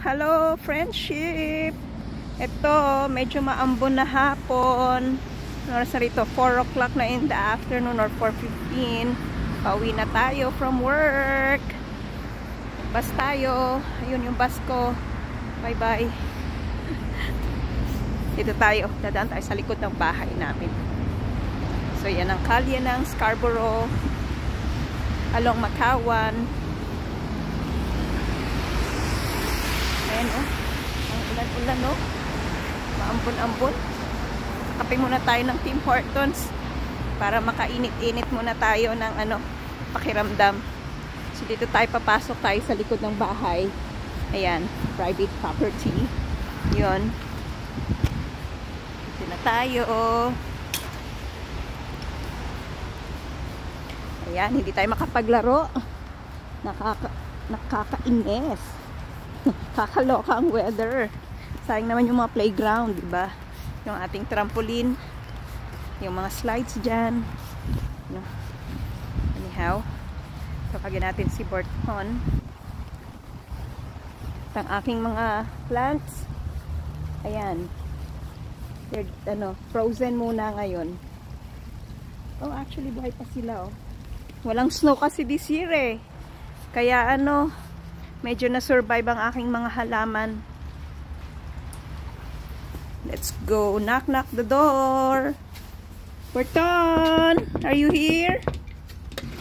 Hello, friendship! Ito, medyo maambon na hapon. Oras na rito, 4 o'clock na in the afternoon or 4:15. Pauwi na tayo from work. Bus tayo. Ayun yung bus ko. Bye-bye. Dito tayo. Dadaan tayo sa likod ng bahay namin. So, yan ang kalye ng Scarborough. Along Makawan. Ayan, oh. Ang ulan-ulan, oh. Maambon-ambon. Kape muna tayo ng Tim Hortons para makainit-init muna tayo ng pakiramdam. So, dito tayo papasok tayo sa likod ng bahay. Ayan, private property. Yun. Dito na tayo, oh. Ayan, hindi tayo makapaglaro. Nakakainis. Kakaloka ang weather. Sayang naman yung mga playground, diba? Yung ating trampoline. Yung mga slides dyan. Anyhow, kapagin natin si Borton. Ang aking mga plants. Ayan. They're, frozen muna ngayon. Oh, actually, buhay pa sila, oh. Walang snow kasi this year, eh. Kaya, medyo na-survive ang aking mga halaman. Let's go. Knock, knock the door. Burton, are you here?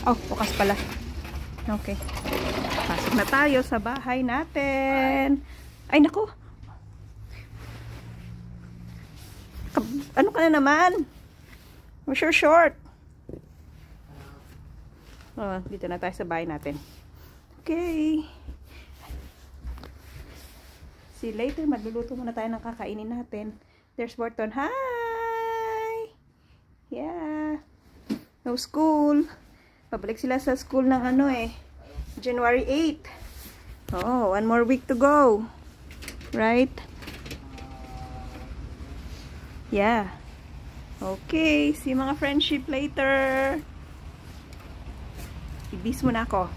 Oh, bukas pala. Okay. Pasok na tayo sa bahay natin. Ay, naku. Ano ka na naman? Where's your short? Oh, dito na tayo sa bahay natin. Okay. See you later. Magluluto muna tayo ng kakainin natin. There's Borton. Hi! Yeah. No school. Pabalik sila sa school ng January 8. Oh, 1 more week to go. Right? Yeah. Okay. See you mga friendship later. Ibis mo na ako.